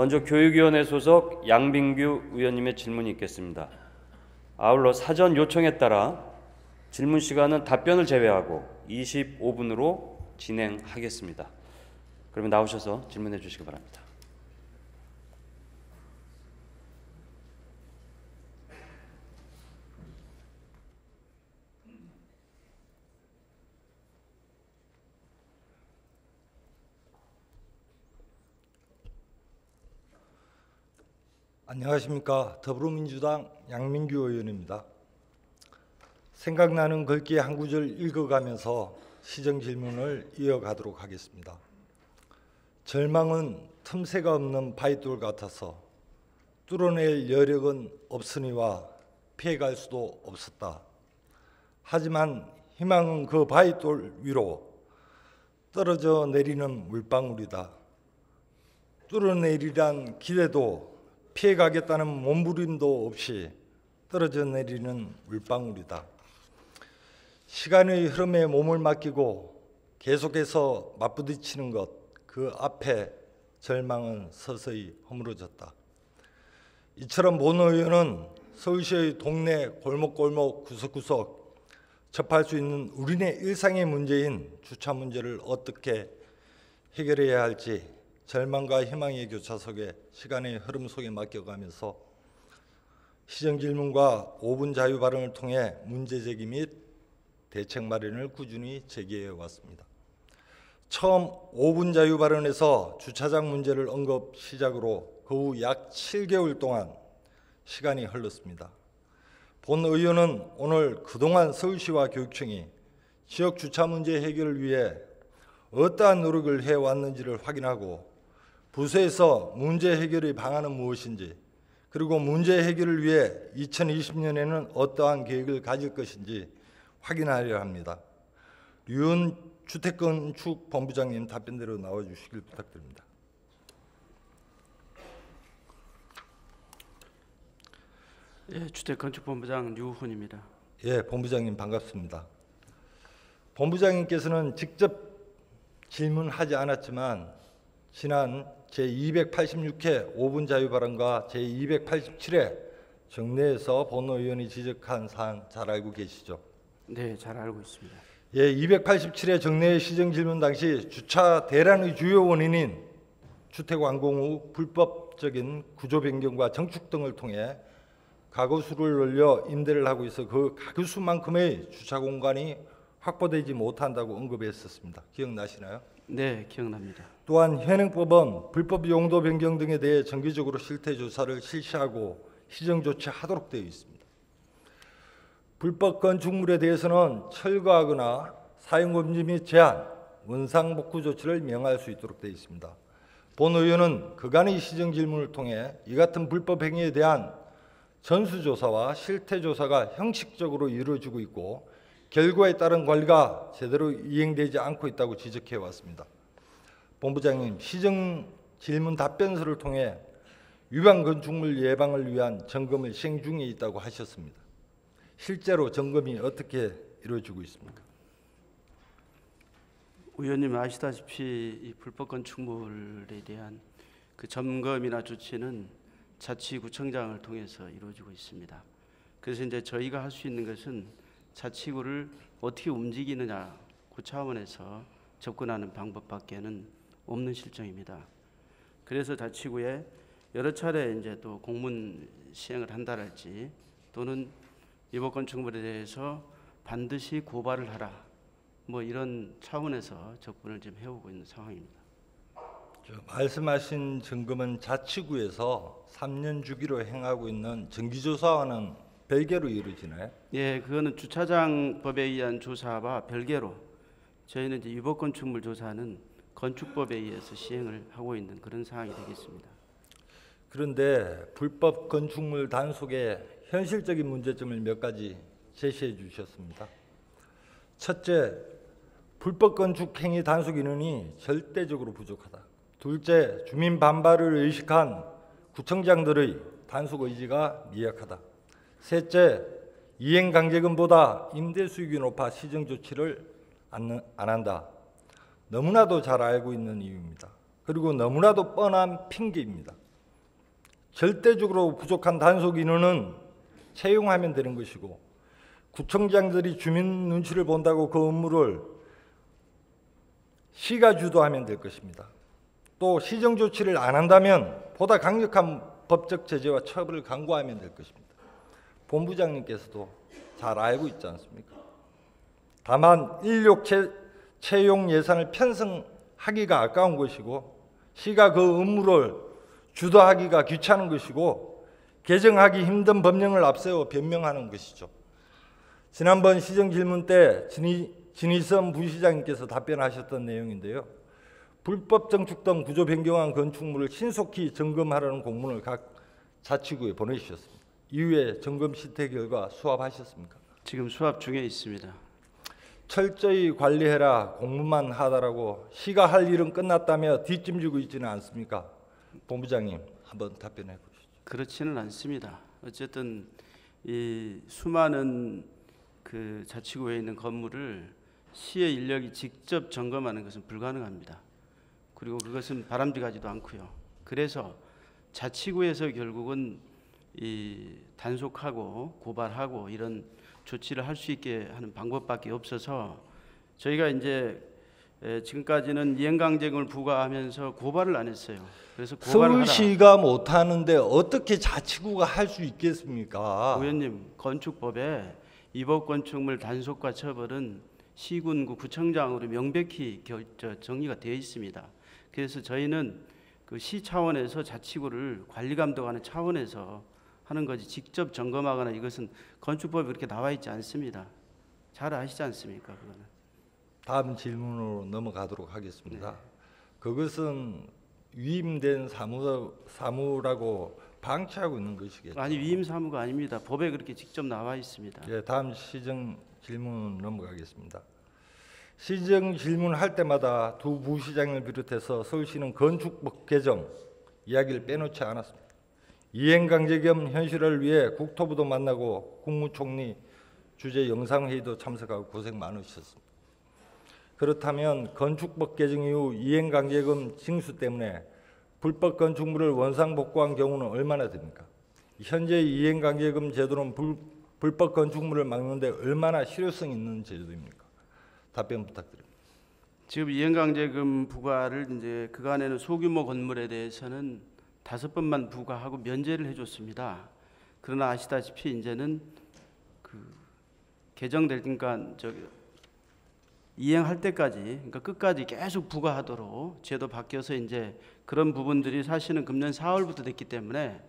먼저 교육위원회 소속 양민규 의원님의 질문이 있겠습니다. 아울러 사전 요청에 따라 질문 시간은 답변을 제외하고 25분으로 진행하겠습니다. 그러면 나오셔서 질문해 주시기 바랍니다. 안녕하십니까. 더불어민주당 양민규 의원입니다. 생각나는 글귀 한 구절 읽어가면서 시정 질문을 이어가도록 하겠습니다. 절망은 틈새가 없는 바위돌 같아서 뚫어낼 여력은 없으니와 피해갈 수도 없었다. 하지만 희망은 그 바위돌 위로 떨어져 내리는 물방울이다. 뚫어내리란 기대도 피해가겠다는 몸부림도 없이 떨어져 내리는 물방울이다. 시간의 흐름에 몸을 맡기고 계속해서 맞부딪히는 것, 그 앞에 절망은 서서히 허물어졌다. 이처럼 본 의원은 서울시의 동네 골목골목 구석구석 접할 수 있는 우리네 일상의 문제인 주차 문제를 어떻게 해결해야 할지 절망과 희망의 교차석에 시간의 흐름 속에 맡겨가면서 시정 질문과 5분 자유 발언을 통해 문제 제기 및 대책 마련을 꾸준히 제기해 왔습니다. 처음 5분 자유 발언에서 주차장 문제를 언급 시작으로 그 후 약 7개월 동안 시간이 흘렀습니다. 본 의원은 오늘 그동안 서울시와 교육청이 지역 주차 문제 해결을 위해 어떠한 노력을 해왔는지를 확인하고 부서에서 문제 해결의 방안은 무엇인지, 그리고 문제 해결을 위해 2020년에는 어떠한 계획을 가질 것인지 확인하려 합니다. 류은 주택건축본부장님 답변대로 나와주시길 부탁드립니다. 예, 주택건축본부장 류훈입니다. 예, 본부장님 반갑습니다. 본부장님께서는 직접 질문하지 않았지만 지난 제286회 5분 자유 발언과 제287회 정례에서 본 의원이 지적한 사안 잘 알고 계시죠? 네, 잘 알고 있습니다. 예, 287회 정례 시정 질문 당시 주차 대란의 주요 원인인 주택 완공 후 불법적인 구조 변경과 정축 등을 통해 가구수를 늘려 임대를 하고 있어 그 가구수만큼의 주차 공간이 확보되지 못한다고 언급했었습니다. 기억나시나요? 네, 기억납니다. 또한 현행법은 불법 용도 변경 등에 대해 정기적으로 실태 조사를 실시하고 시정 조치하도록 되어 있습니다. 불법 건축물에 대해서는 철거하거나 사용 금지 및 제한, 원상 복구 조치를 명할 수 있도록 되어 있습니다. 본 의원은 그간의 시정 질문을 통해 이 같은 불법 행위에 대한 전수조사와 실태조사가 형식적으로 이루어지고 있고 결과에 따른 관리가 제대로 이행되지 않고 있다고 지적해 왔습니다. 본부장님, 시정 질문 답변서를 통해 위반 건축물 예방을 위한 점검을 시행 중에 있다고 하셨습니다. 실제로 점검이 어떻게 이루어지고 있습니까? 의원님 아시다시피 이 불법 건축물에 대한 그 점검이나 조치는 자치구청장을 통해서 이루어지고 있습니다. 그래서 이제 저희가 할 수 있는 것은 자치구를 어떻게 움직이느냐 그 차원에서 접근하는 방법밖에는 없는 실정입니다. 그래서 자치구에 여러 차례 이제 또 공문 시행을 한다랄지 또는 위법 건축물에 대해서 반드시 고발을 하라 뭐 이런 차원에서 접근을 좀 해오고 있는 상황입니다. 말씀하신 점검은 자치구에서 3년 주기로 행하고 있는 정기조사와는 별개로 이루어지나요? 예, 그거는 주차장법에 의한 조사와 별개로 저희는 이제 위법 건축물 조사는 건축법에 의해서 시행을 하고 있는 그런 상황이 되겠습니다. 그런데 불법 건축물 단속의 현실적인 문제점을 몇 가지 제시해 주셨습니다. 첫째, 불법 건축 행위 단속 인원이 절대적으로 부족하다. 둘째, 주민 반발을 의식한 구청장들의 단속 의지가 미약하다. 셋째, 이행 강제금보다 임대 수익이 높아 시정 조치를 안 한다. 너무나도 잘 알고 있는 이유입니다. 그리고 너무나도 뻔한 핑계입니다. 절대적으로 부족한 단속 인원은 채용하면 되는 것이고, 구청장들이 주민 눈치를 본다고 그 업무를 시가 주도하면 될 것입니다. 또 시정 조치를 안 한다면 보다 강력한 법적 제재와 처벌을 강구하면 될 것입니다. 본부장님께서도 잘 알고 있지 않습니까? 다만 인력 채용 예산을 편성하기가 아까운 것이고, 시가 그 업무를 주도하기가 귀찮은 것이고, 개정하기 힘든 법령을 앞세워 변명하는 것이죠. 지난번 시정 질문 때 진희선 부시장님께서 답변하셨던 내용인데요. 불법 증축 등 구조 변경한 건축물을 신속히 점검하라는 공문을 각 자치구에 보내주셨습니다. 이후에 점검 실태 결과 수합하셨습니까? 지금 수합 중에 있습니다. 철저히 관리해라, 공문만 하다라고 시가 할 일은 끝났다며 뒷짐지고 있지는 않습니까? 본부장님 한번 답변해 보시죠. 그렇지는 않습니다. 어쨌든 이 수많은 그 자치구에 있는 건물을 시의 인력이 직접 점검하는 것은 불가능합니다. 그리고 그것은 바람직하지도 않고요. 그래서 자치구에서 결국은 이 단속하고 고발하고 이런 조치를 할 수 있게 하는 방법밖에 없어서 저희가 이제 지금까지는 이행강제금을 부과하면서 고발을 안 했어요. 그래서 고발을 하라. 서울시가 못하는데 어떻게 자치구가 할 수 있겠습니까? 의원님, 건축법에 위법 건축물 단속과 처벌은 시군구 구청장으로 명백히 정리가 되어 있습니다. 그래서 저희는 그 시 차원에서 자치구를 관리 감독하는 차원에서 하는 거지 직접 점검하거나 이것은 건축법에 그렇게 나와 있지 않습니다. 잘 아시지 않습니까? 그거는. 다음 질문으로 넘어가도록 하겠습니다. 네. 그것은 위임된 사무라고 방치하고 있는 것이겠죠. 아니 위임 사무가 아닙니다. 법에 그렇게 직접 나와 있습니다. 예, 다음 시정 질문 넘어가겠습니다. 시정 질문할 때마다 두 부시장을 비롯해서 서울시는 건축법 개정 이야기를 빼놓지 않았습니다. 이행강제금 현실화를 위해 국토부도 만나고 국무총리 주재 영상회의도 참석하고 고생 많으셨습니다. 그렇다면 건축법 개정 이후 이행강제금 징수 때문에 불법 건축물을 원상복구한 경우는 얼마나 됩니까? 현재 이행강제금 제도는 불법 건축물을 막는 데 얼마나 실효성 있는 제도입니까? 답변 부탁드립니다. 지금 이행강제금 부과를 이제 그간에는 소규모 건물에 대해서는 5번만 부과하고 면제를 해줬습니다. 그러나 아시다시피 이제는 그 개정될 그러니까 이행할 때까지 그러니까 끝까지 계속 부과하도록 제도 바뀌어서 이제 그런 부분들이 사실은 금년 4월부터 됐기 때문에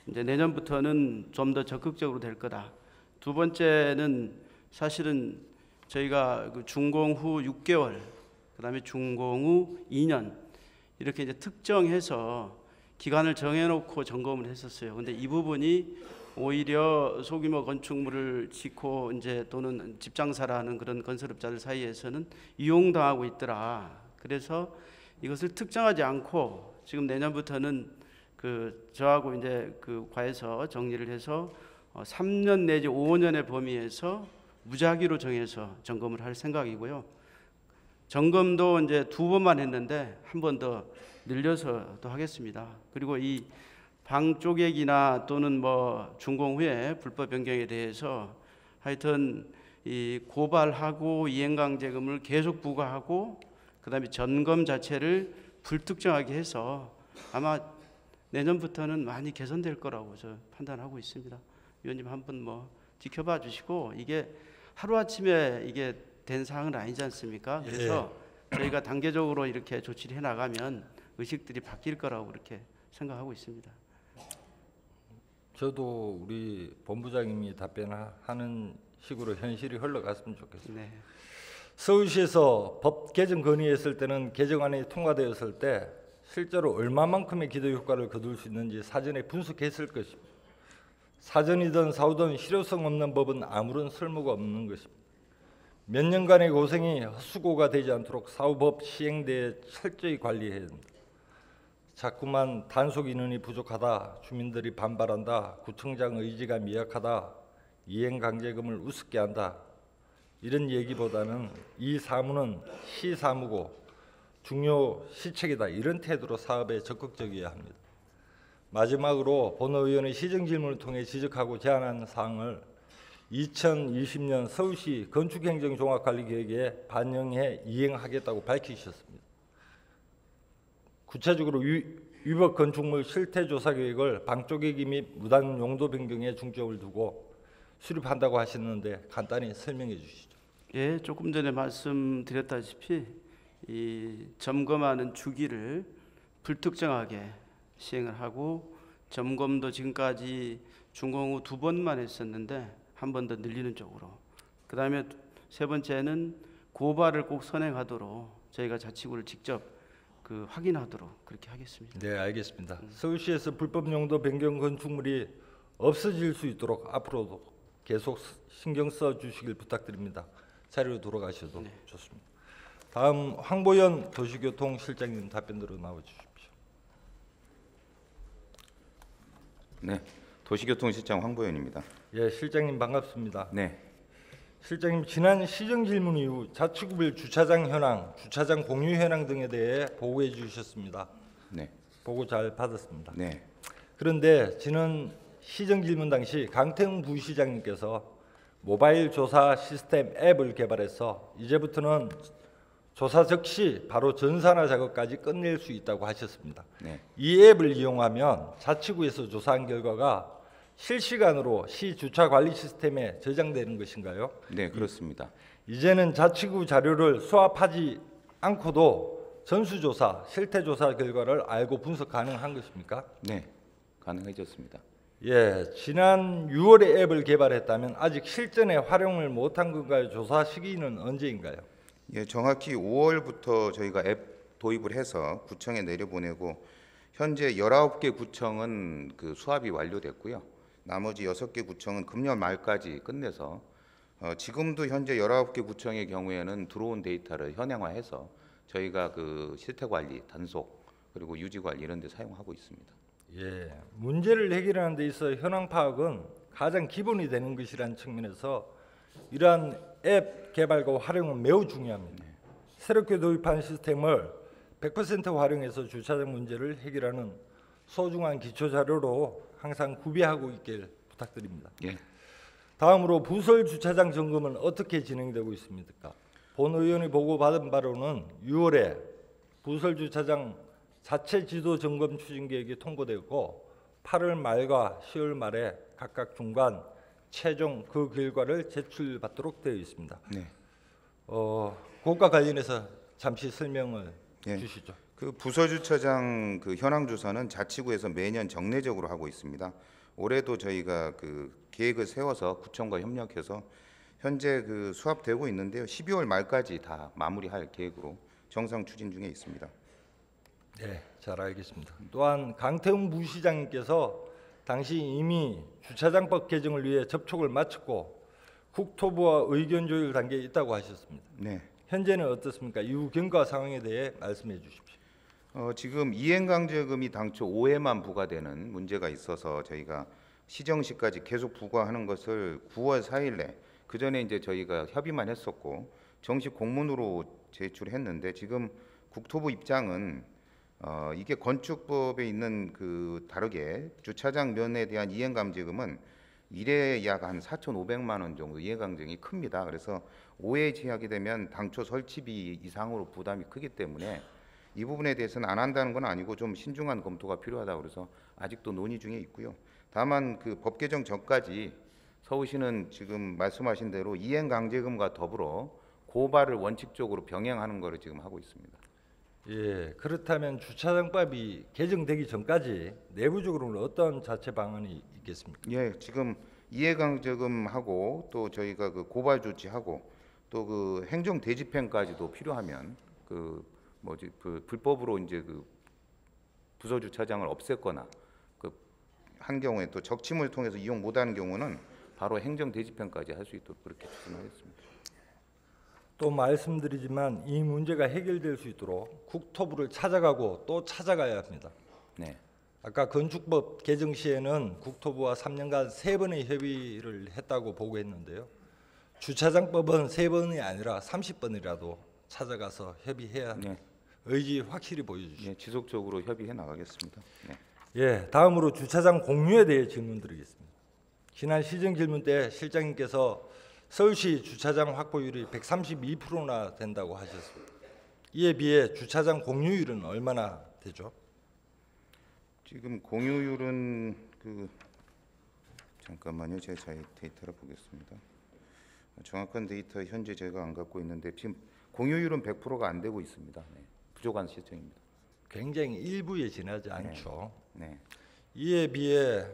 이제 내년부터는 좀 더 적극적으로 될 거다. 두 번째는 사실은 저희가 그 준공 후 6개월, 그다음에 준공 후 2년 이렇게 이제 특정해서 기간을 정해놓고 점검을 했었어요. 근데 이 부분이 오히려 소규모 건축물을 짓고 이제 또는 집장사라는 그런 건설업자들 사이에서는 이용당하고 있더라. 그래서 이것을 특정하지 않고 지금 내년부터는 그 저하고 이제 그 과에서 정리를 해서 3년 내지 5년의 범위에서 무작위로 정해서 점검을 할 생각이고요. 점검도 이제 2번만 했는데 한 번 더 늘려서 또 하겠습니다. 그리고 이 방 쪼개기나 또는 뭐 준공 후에 불법 변경에 대해서 하여튼 이 고발하고 이행강제금을 계속 부과하고 그다음에 점검 자체를 불특정하게 해서 아마 내년부터는 많이 개선될 거라고 저 판단하고 있습니다. 위원님 한번 뭐 지켜봐 주시고 이게 하루아침에 이게 된 사항은 아니지 않습니까? 그래서 저희가 단계적으로 이렇게 조치를 해나가면 의식들이 바뀔 거라고 그렇게 생각하고 있습니다. 저도 우리 본부장님이 답변하는 식으로 현실이 흘러갔으면 좋겠습니다. 네. 서울시에서 법 개정 건의했을 때는 개정안이 통과되었을 때 실제로 얼마만큼의 기대 효과를 거둘 수 있는지 사전에 분석했을 것입니다. 사전이든 사후든 실효성 없는 법은 아무런 쓸모가 없는 것입니다. 몇 년간의 고생이 헛수고가 되지 않도록 사후법 시행대에 철저히 관리해야 합니다. 자꾸만 단속 인원이 부족하다, 주민들이 반발한다, 구청장 의지가 미약하다, 이행강제금을 우습게 한다 이런 얘기보다는 이 사무는 시사무고 중요 시책이다 이런 태도로 사업에 적극적이어야 합니다. 마지막으로 본 의원의 시정 질문을 통해 지적하고 제안한 사항을 2020년 서울시 건축행정종합관리계획에 반영해 이행하겠다고 밝히셨습니다. 구체적으로 위법 건축물 실태조사 계획을 방조계기 및 무단 용도 변경에 중점을 두고 수립한다고 하셨는데 간단히 설명해 주시죠. 예, 조금 전에 말씀드렸다시피 이 점검하는 주기를 불특정하게 시행을 하고 점검도 지금까지 준공 후 2번만 했었는데 한 번 더 늘리는 쪽으로. 그다음에 세 번째는 고발을 꼭 선행하도록 저희가 자치구를 직접 확인하도록 그렇게 하겠습니다. 네, 알겠습니다. 서울시에서 불법 용도 변경 건축물이 없어질 수 있도록 앞으로도 계속 신경 써 주시길 부탁드립니다. 자리로 돌아가셔도 네. 좋습니다. 다음 황보연 도시교통실장님 답변 들어 나와 주십시오. 네, 도시교통실장 황보연입니다. 예, 실장님 반갑습니다. 네, 실장님 지난 시정 질문 이후 자치구별 주차장 현황, 주차장 공유 현황 등에 대해 보고해 주셨습니다. 네, 보고 잘 받았습니다. 네, 그런데 지난 시정 질문 당시 강태웅 부시장님께서 모바일 조사 시스템 앱을 개발해서 이제부터는 조사 즉시 바로 전산화 작업까지 끝낼 수 있다고 하셨습니다. 네, 이 앱을 이용하면 자치구에서 조사한 결과가 실시간으로 시 주차 관리 시스템에 저장되는 것인가요? 네, 그렇습니다. 이제는 자치구 자료를 수합하지 않고도 전수조사, 실태조사 결과를 알고 분석 가능한 것입니까? 네, 가능해졌습니다. 예, 지난 6월에 앱을 개발했다면 아직 실전에 활용을 못한 건가요? 조사 시기는 언제인가요? 예, 정확히 5월부터 저희가 앱 도입을 해서 구청에 내려보내고 현재 19개 구청은 수합이 완료됐고요. 나머지 6개 구청은 금년 말까지 끝내서 지금도 현재 19개 구청의 경우에는 들어온 데이터를 현행화해서 저희가 실태 관리, 단속 그리고 유지 관리 이런 데 사용하고 있습니다. 예, 문제를 해결하는 데 있어 현황 파악은 가장 기본이 되는 것이라는 측면에서 이러한 앱 개발과 활용은 매우 중요합니다. 새롭게 도입한 시스템을 100% 활용해서 주차장 문제를 해결하는 소중한 기초 자료로 항상 구비하고 있길 부탁드립니다. 예. 다음으로 부설 주차장 점검은 어떻게 진행되고 있습니까? 본 의원이 보고받은 바로는 6월에 부설 주차장 자체 지도 점검 추진 계획이 통보되었고 8월 말과 10월 말에 각각 중간, 최종 그 결과를 제출받도록 되어 있습니다. 네. 그것과 관련해서 잠시 설명을 예. 주시죠. 부서주차장 현황 조사는 자치구에서 매년 정례적으로 하고 있습니다. 올해도 저희가 계획을 세워서 구청과 협력해서 현재 수합되고 있는데요. 12월 말까지 다 마무리할 계획으로 정상 추진 중에 있습니다. 네, 잘 알겠습니다. 또한 강태웅 부시장님께서 당시 이미 주차장법 개정을 위해 접촉을 마쳤고 국토부와 의견 조율 단계에 있다고 하셨습니다. 네. 현재는 어떻습니까? 이후 경과 상황에 대해 말씀해 주십시오. 지금 이행강제금이 당초 5회만 부과되는 문제가 있어서 저희가 시정시까지 계속 부과하는 것을 9월 4일에 그 전에 이제 저희가 협의만 했었고 정식 공문으로 제출했는데 지금 국토부 입장은 이게 건축법에 있는 다르게 주차장 면에 대한 이행강제금은 1회에 약 한 4,500만 원 정도 이해강제금이 큽니다. 그래서 5회 제약이 되면 당초 설치비 이상으로 부담이 크기 때문에 이 부분에 대해서는 안 한다는 건 아니고 좀 신중한 검토가 필요하다고 그래서 아직도 논의 중에 있고요. 다만 법 개정 전까지 서울시는 지금 말씀하신 대로 이행강제금과 더불어 고발을 원칙적으로 병행하는 것을 지금 하고 있습니다. 예, 그렇다면 주차장법이 개정되기 전까지 내부적으로는 어떤 자체 방안이 있겠습니까? 예, 지금 이해강제금하고 또 저희가 고발 조치하고 또 행정 대집행까지도 필요하면 불법으로 이제 부서 주차장을 없앴거나 한 경우에 또 적침을 통해서 이용 못하는 경우는 바로 행정 대집행까지 할 수 있도록 그렇게 추진하겠습니다. 또 말씀드리지만 이 문제가 해결될 수 있도록 국토부를 찾아가고 또 찾아가야 합니다. 네. 아까 건축법 개정 시에는 국토부와 3년간 3번의 협의를 했다고 보고했는데요. 주차장법은 3번이 아니라 30번이라도 찾아가서 협의해야 합니다. 네. 의지 확실히 보여주시죠. 네, 지속적으로 협의해 나가겠습니다. 네. 예, 다음으로 주차장 공유에 대해 질문드리겠습니다. 지난 시정 질문 때 실장님께서 서울시 주차장 확보율이 132%나 된다고 하셨습니다. 이에 비해 주차장 공유율은 얼마나 되죠? 지금 공유율은 잠깐만요. 제가 데이터를 보겠습니다. 정확한 데이터 현재 제가 안 갖고 있는데 지금 공유율은 100%가 안 되고 있습니다. 네. 부족한 실정입니다. 굉장히 일부에 지나지 않죠. 네. 이에 비해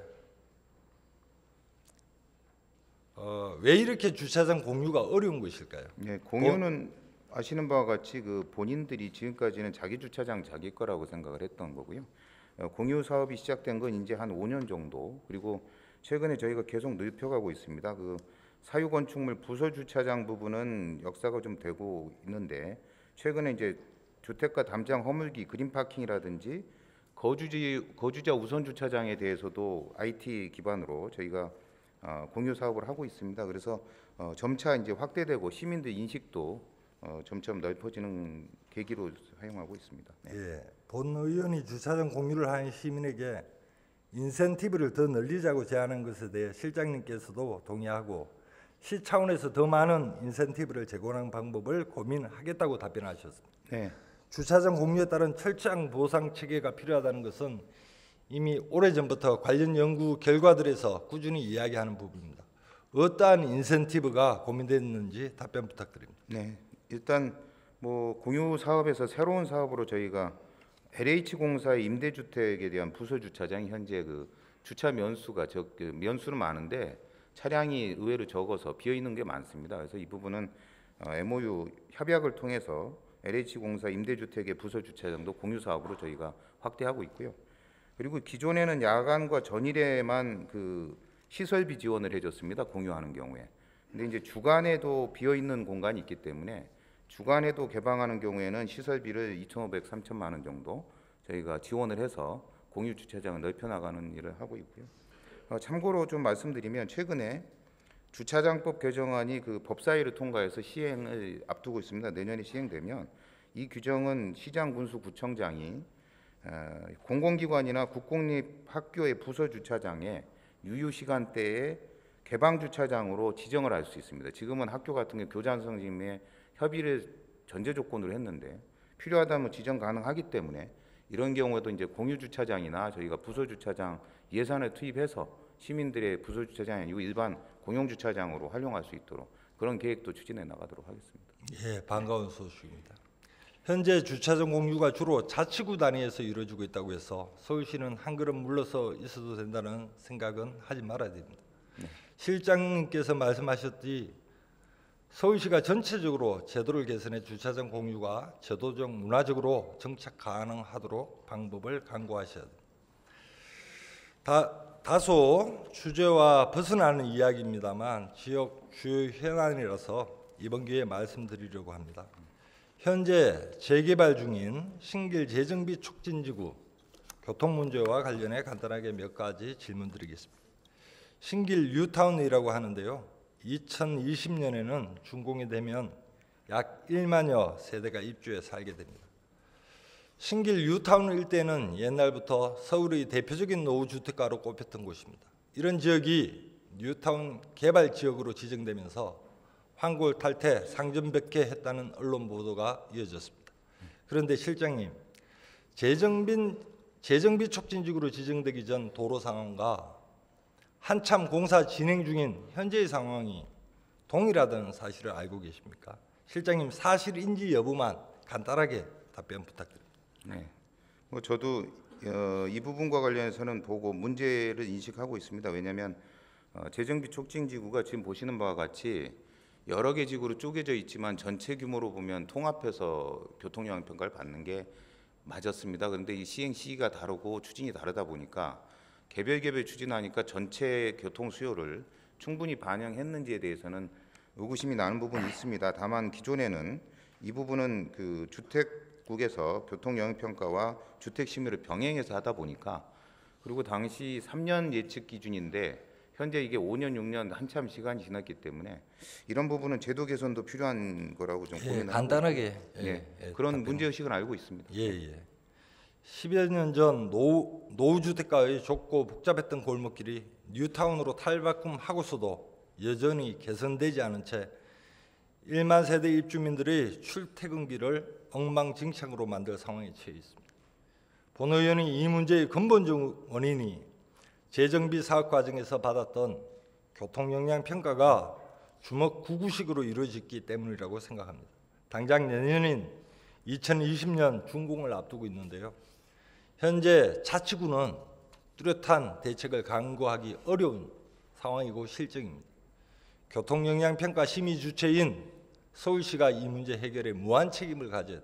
왜 이렇게 주차장 공유가 어려운 것일까요? 네, 공유는 아시는 바와 같이 본인들이 지금까지는 자기 주차장 자기 거라고 생각을 했던 거고요. 공유 사업이 시작된 건 이제 한 5년 정도, 그리고 최근에 저희가 계속 넓혀가고 있습니다. 사유 건축물 부서 주차장 부분은 역사가 좀 되고 있는데, 최근에 이제 주택가 담장 허물기 그린 파킹이라든지 거주자 우선 주차장에 대해서도 IT 기반으로 저희가 공유 사업을 하고 있습니다. 그래서 점차 이제 확대되고 시민들 인식도 점점 넓어지는 계기로 사용하고 있습니다. 네. 예, 본 의원이 주차장 공유를 하는 시민에게 인센티브를 더 늘리자고 제안한 것에 대해 실장님께서도 동의하고 시 차원에서 더 많은 인센티브를 제공하는 방법을 고민하겠다고 답변하셨습니다. 네. 주차장 공유에 따른 철저한 보상 체계가 필요하다는 것은 이미 오래전부터 관련 연구 결과들에서 꾸준히 이야기하는 부분입니다. 어떠한 인센티브가 고민됐는지 답변 부탁드립니다. 네. 일단 공유 사업에서 새로운 사업으로 저희가 LH공사의 임대주택에 대한 부서 주차장이 현재 주차 면수가 면수는 많은데 차량이 의외로 적어서 비어 있는 게 많습니다. 그래서 이 부분은 MOU 협약을 통해서 LH공사 임대주택의 부서 주차장도 공유 사업으로 저희가 확대하고 있고요. 그리고 기존에는 야간과 전일에만 시설비 지원을 해줬습니다. 공유하는 경우에. 근데 이제 주간에도 비어 있는 공간이 있기 때문에 주간에도 개방하는 경우에는 시설비를 2,500, 3천만 원 정도 저희가 지원을 해서 공유 주차장을 넓혀 나가는 일을 하고 있고요. 참고로 좀 말씀드리면 최근에 주차장법 개정안이 법사위를 통과해서 시행을 앞두고 있습니다. 내년에 시행되면 이 규정은 시장, 군수, 구청장이 공공기관이나 국공립 학교의 부서 주차장에 유휴 시간대에 개방 주차장으로 지정을 할 수 있습니다. 지금은 학교 같은 게 교장 선생님의 협의를 전제 조건으로 했는데 필요하다면 지정 가능하기 때문에 이런 경우에도 이제 공유 주차장이나 저희가 부서 주차장 예산을 투입해서 시민들의 부서 주차장이 아니고 일반 공용 주차장으로 활용할 수 있도록 그런 계획도 추진해 나가도록 하겠습니다. 예, 반가운 소식입니다. 현재 주차장 공유가 주로 자치구 단위에서 이루어지고 있다고 해서 서울시는 한 걸음 물러서 있어도 된다는 생각은 하지 말아야 됩니다. 네. 실장님께서 말씀하셨듯이 서울시가 전체적으로 제도를 개선해 주차장 공유가 제도적 문화적으로 정착 가능하도록 방법을 강구하셔야 됩니다. 다소 주제와 벗어나는 이야기입니다만 지역 주요 현안이라서 이번 기회에 말씀드리려고 합니다. 현재 재개발 중인 신길 재정비 촉진지구 교통 문제와 관련해 간단하게 몇 가지 질문드리겠습니다. 신길 뉴타운이라고 하는데요. 2020년에는 준공이 되면 약 1만여 세대가 입주해 살게 됩니다. 신길 뉴타운 일대는 옛날부터 서울의 대표적인 노후주택가로 꼽혔던 곳입니다. 이런 지역이 뉴타운 개발 지역으로 지정되면서 황골 탈퇴, 상점백회했다는 언론 보도가 이어졌습니다. 그런데 실장님, 재정비 촉진지구로 지정되기 전 도로 상황과 한참 공사 진행 중인 현재의 상황이 동일하다는 사실을 알고 계십니까? 실장님, 사실인지 여부만 간단하게 답변 부탁드립니다. 네, 저도 이 부분과 관련해서는 보고 문제를 인식하고 있습니다. 왜냐하면 재정비 촉진지구가 지금 보시는 바와 같이 여러 개 지구로 쪼개져 있지만 전체 규모로 보면 통합해서 교통영향평가를 받는 게 맞았습니다. 그런데 이 시행 시기가 다르고 추진이 다르다 보니까 개별 추진하니까 전체 교통 수요를 충분히 반영했는지에 대해서는 의구심이 나는 부분이 있습니다. 다만 기존에는 이 부분은 주택국에서 교통영향평가와 주택심의를 병행해서 하다 보니까, 그리고 당시 3년 예측 기준인데 현재 이게 5년, 6년 한참 시간이 지났기 때문에 이런 부분은 제도 개선도 필요한 거라고 좀 고민을 간단하게 하고, 그런 문제의식을 알고 있습니다. 예. 10여 년 전 노후주택가의 좁고 복잡했던 골목길이 뉴타운으로 탈바꿈하고서도 여전히 개선되지 않은 채 1만 세대 입주민들의 출퇴근길을 엉망진창으로 만들 상황에 처해 있습니다. 본 의원이 이 문제의 근본적 원인이 재정비 사업 과정에서 받았던 교통영향평가가 주먹 구구식으로 이루어졌기 때문이라고 생각합니다. 당장 내년인 2020년 준공을 앞두고 있는데요. 현재 자치구는 뚜렷한 대책을 강구하기 어려운 상황이고 실정입니다. 교통영향평가 심의 주체인 서울시가 이 문제 해결에 무한 책임을 가져야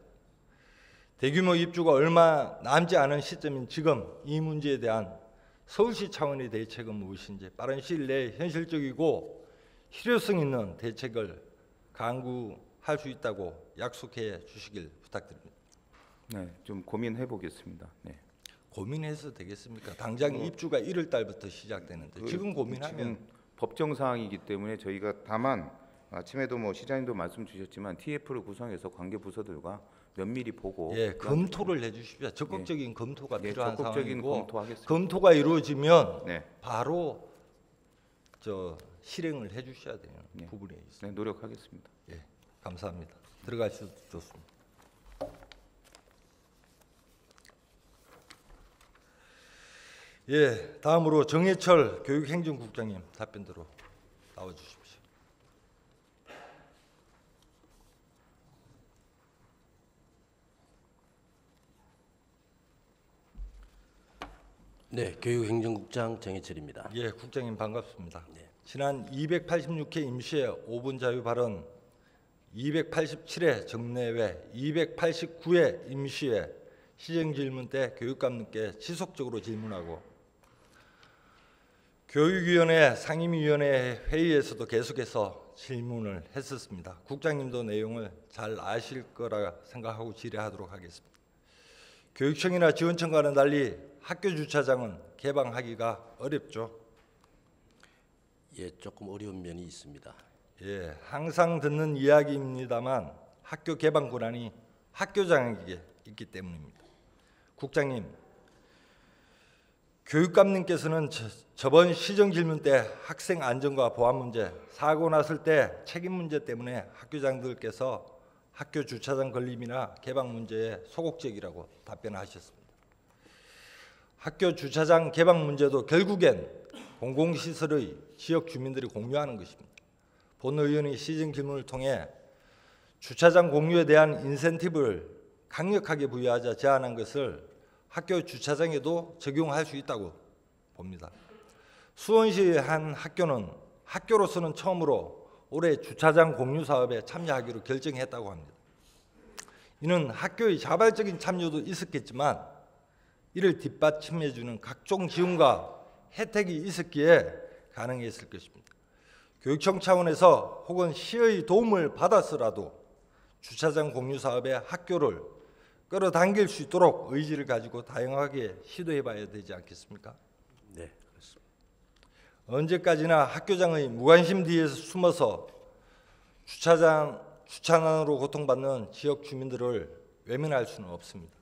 대규모 입주가 얼마 남지 않은 시점인 지금 이 문제에 대한 서울시 차원의 대책은 무엇인지 빠른 시일 내에 현실적이고 실효성 있는 대책을 강구할 수 있다고 약속해 주시길 부탁드립니다. 네, 좀 고민해 보겠습니다. 네. 고민해서 되겠습니까? 당장 입주가 1월 달부터 시작되는데 지금 고민하면 지금 법정 사항이기 때문에 저희가 다만 아침에도 뭐 시장님도 말씀 주셨지만 TF를 구성해서 관계 부서들과 면밀히 보고 검토를 해주십시오. 적극적인 검토가 필요한 적극적인 상황이고 검토하겠습니다. 검토가 이루어지면 네. 바로 실행을 해주셔야 되는 부분에 있습니다. 네, 노력하겠습니다. 예, 감사합니다. 들어가셔도 좋습니다. 예, 다음으로 정해철 교육행정국장님 답변대로 나와주십시오. 네, 교육행정국장 정해철입니다. 예, 국장님 반갑습니다. 지난 286회 임시회 5분 자유 발언, 287회 정례회, 289회 임시회 시정질문 때 교육감님께 지속적으로 질문하고 교육위원회 상임위원회 회의에서도 계속해서 질문을 했었습니다. 국장님도 내용을 잘 아실 거라 생각하고 질의하도록 하겠습니다. 교육청이나 지원청과는 달리 학교 주차장은 개방하기가 어렵죠. 예, 조금 어려운 면이 있습니다. 예, 항상 듣는 이야기입니다만 학교 개방 권한이 학교장에게 있기 때문입니다. 국장님, 교육감님께서는 저번 시정 질문 때 학생 안전과 보안 문제, 사고 났을 때 책임 문제 때문에 학교장들께서 학교 주차장 건립이나 개방 문제에 소극적이라고 답변하셨습니다. 학교 주차장 개방 문제도 결국엔 공공시설의 지역 주민들이 공유하는 것입니다. 본 의원이 시정 질문을 통해 주차장 공유에 대한 인센티브를 강력하게 부여하자 제안한 것을 학교 주차장에도 적용할 수 있다고 봅니다. 수원시의 한 학교는 학교로서는 처음으로 올해 주차장 공유 사업에 참여하기로 결정했다고 합니다. 이는 학교의 자발적인 참여도 있었겠지만 이를 뒷받침해주는 각종 지원과 혜택이 있었기에 가능했을 것입니다. 교육청 차원에서 혹은 시의 도움을 받아서라도 주차장 공유 사업에 학교를 끌어당길 수 있도록 의지를 가지고 다양하게 시도해봐야 되지 않겠습니까? 네, 그렇습니다. 언제까지나 학교장의 무관심 뒤에서 숨어서 주차난으로 고통받는 지역 주민들을 외면할 수는 없습니다.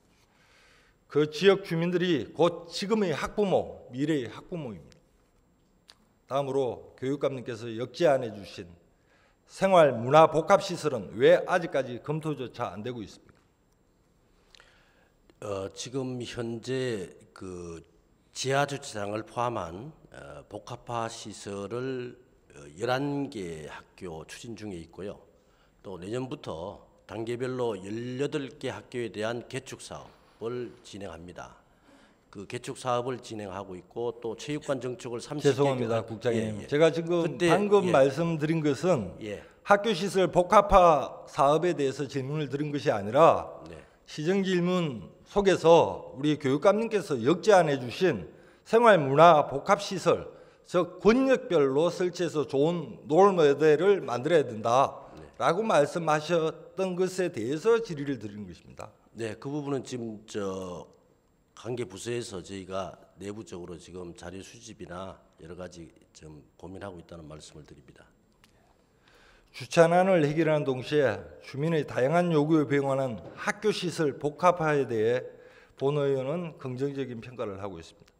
그 지역 주민들이 곧 지금의 학부모, 미래의 학부모입니다. 다음으로 교육감님께서 역제안해 주신 생활문화복합시설은 왜 아직까지 검토조차 안 되고 있습니까? 지금 현재 그 지하 주차장을 포함한 복합화 시설을 11개 학교 추진 중에 있고요. 또 내년부터 단계별로 18개 학교에 대한 개축 사업을 진행합니다. 그 개축 사업을 진행하고 있고 또 체육관 정축을 30개 죄송합니다, 국장님. 예. 제가 지금 방금 말씀드린 것은 학교 시설 복합화 사업에 대해서 질문을 드린 것이 아니라 시정 질문 속에서 우리 교육감님께서 역제안해 주신 생활문화 복합시설, 즉 권역별로 설치해서 좋은 롤모델을 만들어야 된다라고 말씀하셨던 것에 대해서 질의를 드리는 것입니다. 네, 그 부분은 지금 관계 부서에서 저희가 내부적으로 지금 자료 수집이나 여러 가지 좀 고민하고 있다는 말씀을 드립니다. 주차난을 해결하는 동시에 주민의 다양한 요구에 부응하는 학교 시설 복합화에 대해 본 의원은 긍정적인 평가를 하고 있습니다.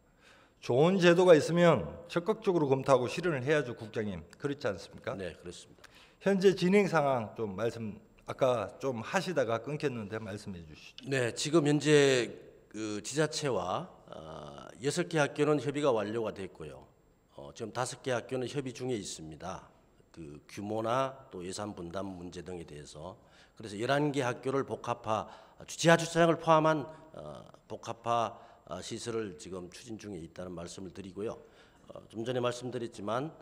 좋은 제도가 있으면 적극적으로 검토하고 실현을 해야죠, 국장님. 그렇지 않습니까? 네, 그렇습니다. 현재 진행 상황 좀 아까 좀 하시다가 끊겼는데 말씀해 주시죠. 네, 지금 현재 그 지자체와 6개 학교는 협의가 완료가 됐고요. 지금 5개 학교는 협의 중에 있습니다. 그 규모나 또 예산 분담 문제 등에 대해서. 그래서 11개 학교를 복합화 지하 주차장을 포함한 복합화 시설을 지금 추진 중에 있다는 말씀을 드리고요. 좀 전에 말씀드렸지만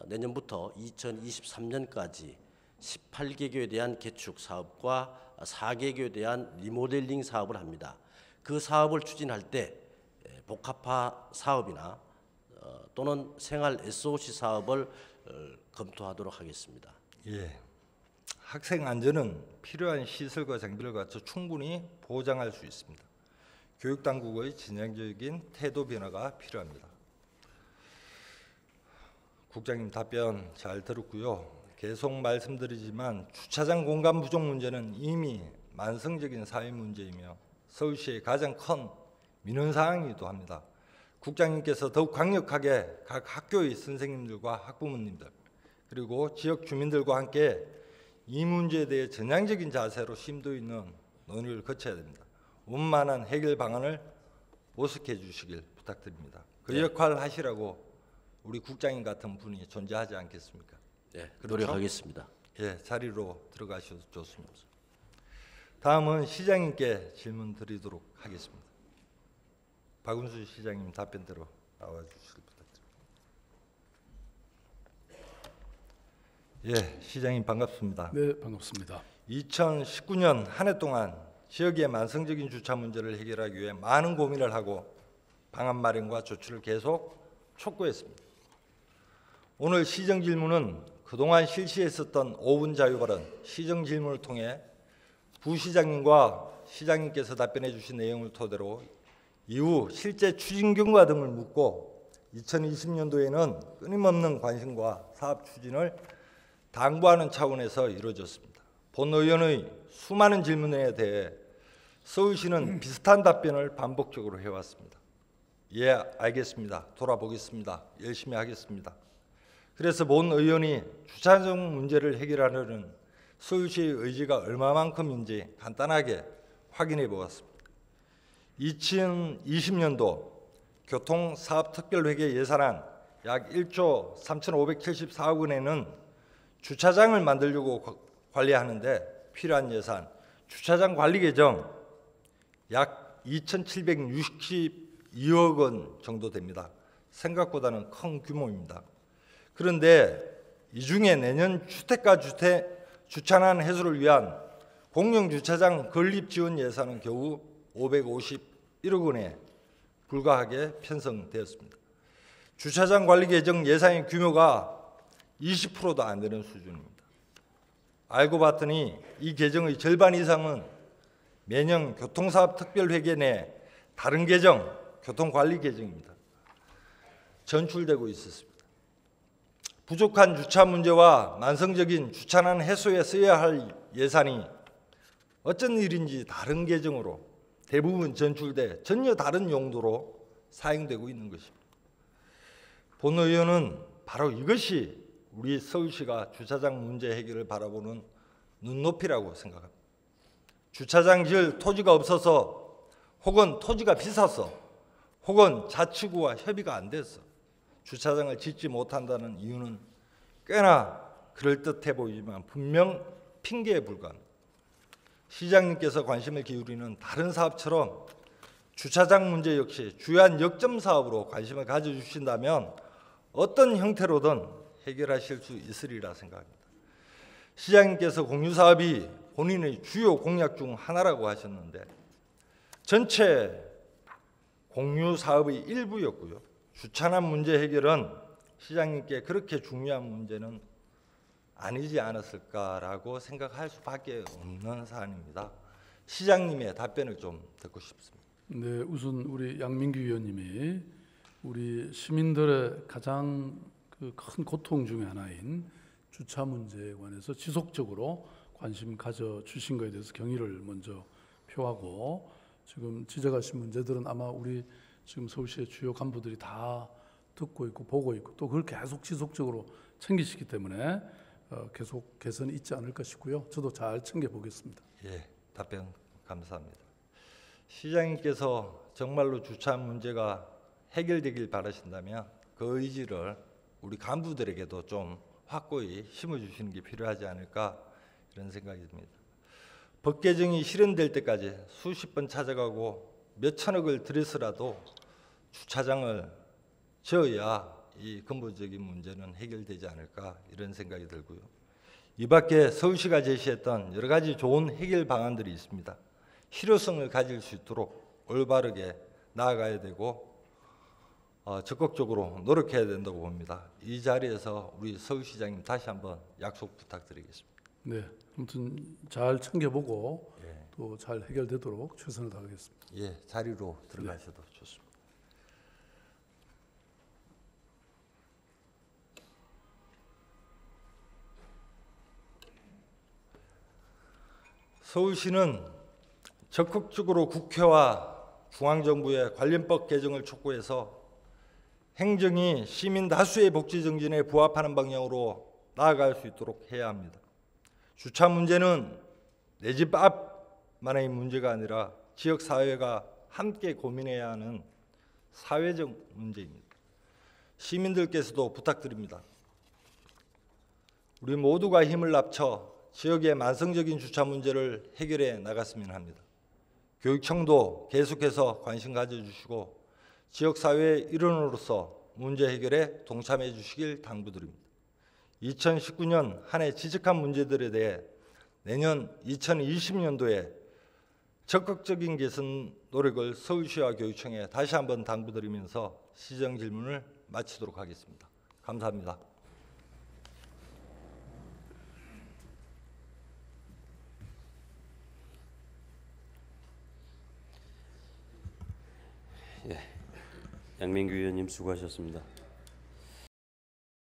내년부터 2023년까지 18개교에 대한 개축 사업과 4개교에 대한 리모델링 사업을 합니다. 그 사업을 추진할 때 복합화 사업이나 또는 생활 SOC 사업을 검토하도록 하겠습니다. 예. 학생 안전은 필요한 시설과 장비를 갖춰 충분히 보장할 수 있습니다. 교육 당국의 진행적인 태도 변화가 필요합니다. 국장님 답변 잘 들었고요. 계속 말씀드리지만 주차장 공간 부족 문제는 이미 만성적인 사회 문제이며 서울시의 가장 큰 민원 사항이기도 합니다. 국장님께서 더욱 강력하게 각 학교의 선생님들과 학부모님들 그리고 지역 주민들과 함께 이 문제에 대해 전향적인 자세로 심도 있는 논의를 거쳐야 됩니다. 원만한 해결 방안을 모색해 주시길 부탁드립니다. 그 역할 하시라고 우리 국장님 같은 분이 존재하지 않겠습니까? 네, 그렇죠? 노력하겠습니다. 예, 자리로 들어가셔도 좋습니다. 다음은 시장님께 질문 드리도록 하겠습니다. 박은수 시장님 답변대로 나와 주시길 부탁드립니다. 예, 시장님 반갑습니다. 네, 반갑습니다. 2019년 한 해 동안 지역의 만성적인 주차 문제를 해결하기 위해 많은 고민을 하고 방안 마련과 조치를 계속 촉구했습니다. 오늘 시정 질문은 그동안 실시했었던 5분 자유 발언 시정 질문을 통해 부시장님과 시장님께서 답변해 주신 내용을 토대로 이후 실제 추진 경과 등을 묻고 2020년도에는 끊임없는 관심과 사업 추진을 당부하는 차원에서 이루어졌습니다. 본 의원의 수많은 질문에 대해 서울시는 비슷한 답변을 반복적으로 해왔습니다. 예, 알겠습니다. 돌아보겠습니다. 열심히 하겠습니다. 그래서 본 의원이 주차장 문제를 해결하려는 서울시의 의지가 얼마만큼인지 간단하게 확인해 보았습니다. 2020년도 교통사업특별회계 예산안 약 1조 3,574억 원에는 주차장을 만들려고 관리하는데 필요한 예산, 주차장 관리 계정 약 2,762억 원 정도 됩니다. 생각보다는 큰 규모입니다. 그런데 이 중에 내년 주택가 주차난 해소를 위한 공영주차장 건립 지원 예산은 겨우 551억 원에 불과하게 편성되었습니다. 주차장 관리 계정 예산의 규모가 20%도 안 되는 수준입니다. 알고 봤더니 이 계정의 절반 이상은 매년 교통사업특별회계 내 다른 계정, 교통관리 계정입니다. 전출되고 있었습니다. 부족한 주차 문제와 만성적인 주차난 해소에 써야 할 예산이 어쩐 일인지 다른 계정으로 대부분 전출돼 전혀 다른 용도로 사용되고 있는 것입니다. 본 의원은 바로 이것이 우리 서울시가 주차장 문제 해결을 바라보는 눈높이라고 생각합니다. 주차장 지을 토지가 없어서 혹은 토지가 비싸서 혹은 자치구와 협의가 안 돼서 주차장을 짓지 못한다는 이유는 꽤나 그럴듯해 보이지만 분명 핑계에 불과합니다. 시장님께서 관심을 기울이는 다른 사업처럼 주차장 문제 역시 주요한 역점 사업으로 관심을 가져주신다면 어떤 형태로든 해결하실 수 있으리라 생각합니다. 시장님께서 공유사업이 본인의 주요 공약 중 하나라고 하셨는데 전체 공유사업의 일부였고요. 주차난 문제 해결은 시장님께 그렇게 중요한 문제는 아니지 않았을까라고 생각할 수밖에 없는 사안입니다. 시장님의 답변을 좀 듣고 싶습니다. 네, 우선 우리 양민규 의원님이 우리 시민들의 가장 큰 고통 중에 하나인 주차 문제에 관해서 지속적으로 관심 가져 주신 것에 대해서 경의를 먼저 표하고 지금 지적하신 문제들은 아마 우리 지금 서울시의 주요 간부들이 다 듣고 있고 보고 있고 또 그걸 계속 지속적으로 챙기시기 때문에 계속 개선이 있지 않을까 싶고요. 저도 잘 챙겨보겠습니다. 예, 답변 감사합니다. 시장님께서 정말로 주차 문제가 해결되길 바라신다면 그 의지를 우리 간부들에게도 좀 확고히 심어주시는 게 필요하지 않을까 이런 생각이 듭니다. 법 개정이 실현될 때까지 수십 번 찾아가고 몇 천억을 들여서라도 주차장을 지어야 이 근본적인 문제는 해결되지 않을까 이런 생각이 들고요. 이 밖에 서울시가 제시했던 여러 가지 좋은 해결 방안들이 있습니다. 실효성을 가질 수 있도록 올바르게 나아가야 되고 적극적으로 노력해야 된다고 봅니다. 이 자리에서 우리 서울시장님 다시 한번 약속 부탁드리겠습니다. 네, 아무튼 잘 챙겨보고 또 잘 해결되도록 최선을 다하겠습니다. 예, 자리로 들어가셔도 좋습니다. 서울시는 적극적으로 국회와 중앙정부의 관련법 개정을 촉구해서 행정이 시민 다수의 복지 정진에 부합하는 방향으로 나아갈 수 있도록 해야 합니다. 주차 문제는 내 집 앞만의 문제가 아니라 지역 사회가 함께 고민해야 하는 사회적 문제입니다. 시민들께서도 부탁드립니다. 우리 모두가 힘을 합쳐 지역의 만성적인 주차 문제를 해결해 나갔으면 합니다. 교육청도 계속해서 관심 가져주시고 지역사회의 일원으로서 문제 해결에 동참해 주시길 당부드립니다. 2019년 한 해 지적한 문제들에 대해 내년 2020년도에 적극적인 개선 노력을 서울시와 교육청에 다시 한번 당부드리면서 시정 질문을 마치도록 하겠습니다. 감사합니다. 양민규 의원님 수고하셨습니다.